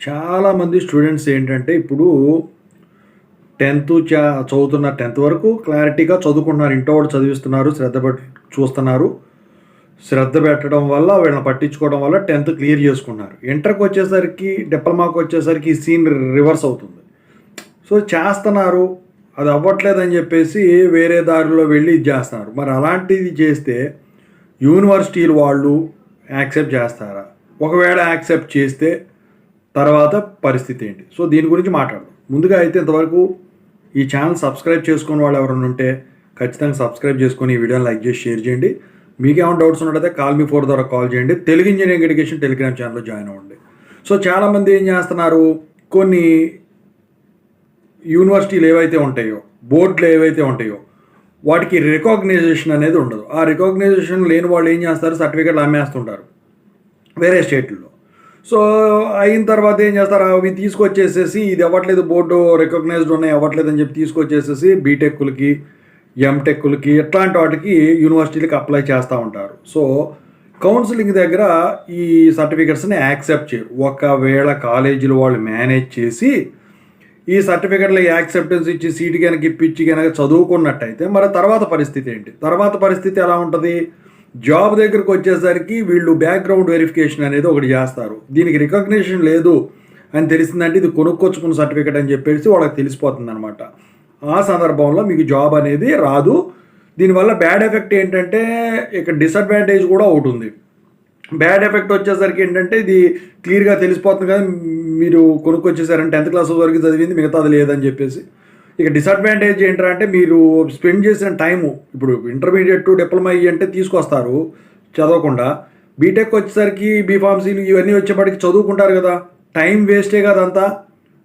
చాలామంది స్టూడెంట్స్ ఏంటంటే ఇప్పుడు 10థ్ చదువుతున్న 10థ్ వరకు క్లారిటీగా చదువుకుంటున్నారు. ఇంట్లో వాళ్ళు చదివిస్తున్నారు. శ్రద్ధ పెట్టి చూస్తున్నారు. శ్రద్ధ పెట్టడం వల్ల వీళ్ళని పట్టించుకోవడం వల్ల 10థ్ క్లియర్ చేసుకున్నారు. ఇంటర్‌కి వచ్చేసరికి డిప్లొమాకి వచ్చేసరికి ఈ సీన్ రివర్స్ అవుతుంది. సో చేస్తున్నారు. అది అవ్వట్లేదని చెప్పేసి వేరే దారిలో వెళ్ళి ఇది చేస్తున్నారు. మరి అలాంటిది చేస్తే యూనివర్సిటీలు వాళ్ళు యాక్సెప్ట్ చేస్తారా? ఒకవేళ యాక్సెప్ట్ చేస్తే తర్వాత పరిస్థితి ఏంటి? సో దీని గురించి మాట్లాడదాం. ముందుగా అయితే ఇంతవరకు ఈ ఛానల్ సబ్స్క్రైబ్ చేసుకున్న వాళ్ళు ఎవరైనా ఉంటే ఖచ్చితంగా సబ్స్క్రైబ్ చేసుకొని ఈ వీడియోని లైక్ చేసి షేర్ చేయండి. మీకేమైనా డౌట్స్ ఉన్నట్టయితే కాల్ మీ 4 ద్వారా కాల్ చేయండి. తెలుగు ఇంజనీరింగ్ ఎడ్యుకేషన్ టెలిగ్రామ్ ఛానల్లో జాయిన్ అవ్వండి. సో చాలామంది ఏం చేస్తున్నారు, కొన్ని యూనివర్సిటీలు ఏవైతే ఉంటాయో, బోర్డులు ఏవైతే ఉంటాయో వాటికి రికగ్నైజేషన్ అనేది ఉండదు. ఆ రికగ్నైజేషన్ లేని వాళ్ళు ఏం చేస్తారు, సర్టిఫికెట్లు అమ్మేస్తుంటారు వేరే స్టేట్లలో. సో అయిన తర్వాత ఏం చేస్తారు, అవి తీసుకొచ్చేసేసి ఇది అవ్వట్లేదు, బోర్డు రికగ్నైజ్డ్ ఉన్నాయి అవ్వట్లేదు అని చెప్పి తీసుకొచ్చేసేసి బీటెక్లకి, ఎంటెక్లకి ఇట్లాంటి వాటికి యూనివర్సిటీలకి అప్లై చేస్తూ ఉంటారు. సో కౌన్సిలింగ్ దగ్గర ఈ సర్టిఫికెట్స్ని యాక్సెప్ట్ చేయరు. ఒకవేళ కాలేజీలు వాళ్ళు మేనేజ్ చేసి ఈ సర్టిఫికెట్లు యాక్సెప్టెన్స్ ఇచ్చి సీటు కనుక ఇప్పించి కనుక చదువుకున్నట్టయితే మరి తర్వాత పరిస్థితి ఏంటి? తర్వాత పరిస్థితి ఎలా ఉంటుంది? జాబ్ దగ్గరకు వచ్చేసరికి వీళ్ళు బ్యాక్గ్రౌండ్ వెరిఫికేషన్ అనేది ఒకటి చేస్తారు. దీనికి రికగ్నిషన్ లేదు అని తెలిసిందంటే ఇది కొనుక్కొచ్చుకున్న సర్టిఫికెట్ అని చెప్పేసి వాళ్ళకి తెలిసిపోతుంది అనమాట. ఆ సందర్భంలో మీకు జాబ్ అనేది రాదు. దీనివల్ల బ్యాడ్ ఎఫెక్ట్ ఏంటంటే ఇక్కడ డిసడ్వాంటేజ్ కూడా ఒకటి ఉంది. బ్యాడ్ ఎఫెక్ట్ వచ్చేసరికి ఏంటంటే ఇది క్లియర్గా తెలిసిపోతుంది కదా, మీరు కొనుక్కొచ్చేసారంటే 10th క్లాస్ వరకు చదివింది మిగతాది లేదని చెప్పేసి. ఇక డిసడ్వాంటేజ్ ఏంటంటే మీరు స్పెండ్ చేసిన టైము, ఇప్పుడు ఇంటర్మీడియట్ టు డిప్లొమా అంటే తీసుకొస్తారు చదవకుండా, బీటెక్ వచ్చేసరికి బీఫార్మసీలు ఇవన్నీ వచ్చేప్పటికి చదువుకుంటారు కదా, టైం వేస్టే కదా అంతా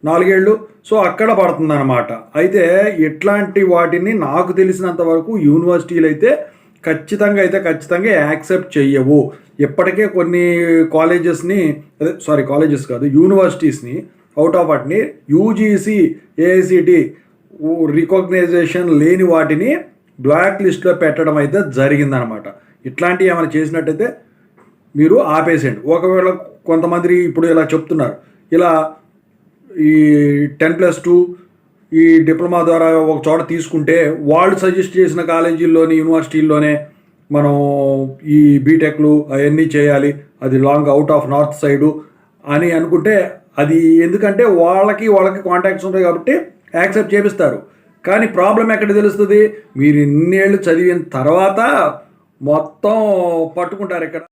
4 ఏళ్ళు. సో అక్కడ పడుతుంది అనమాట. అయితే ఇట్లాంటి వాటిని నాకు తెలిసినంత వరకు యూనివర్సిటీలు అయితే ఖచ్చితంగా యాక్సెప్ట్ చెయ్యవు. ఇప్పటికే కొన్ని యూనివర్సిటీస్ని అవుట్ ఆఫ్ వాటిని యూజీసీ, ఏఐసిటి రికగ్నైజేషన్ లేని వాటిని బ్లాక్ లిస్ట్లో పెట్టడం అయితే జరిగిందనమాట. ఇట్లాంటివి ఏమైనా చేసినట్టయితే మీరు ఆపేసేయండి. ఒకవేళ కొంతమంది ఇప్పుడు ఇలా చెప్తున్నారు, ఇలా ఈ 10+2 ఈ డిప్లొమా ద్వారా ఒక చోట తీసుకుంటే వాళ్ళు సజెస్ట్ చేసిన కాలేజీల్లోని యూనివర్సిటీల్లోనే మనం ఈ బీటెక్లు అవన్నీ చేయాలి, అది long out of north side అని అనుకుంటే అది ఎందుకంటే వాళ్ళకి కాంటాక్ట్స్ ఉంటాయి కాబట్టి యాక్సెప్ట్ చేపిస్తారు. కానీ ప్రాబ్లం ఎక్కడ తెలుస్తుంది, మీరు ఇన్నేళ్ళు చదివిన తర్వాత మొత్తం పట్టుకుంటారు ఇక్కడ.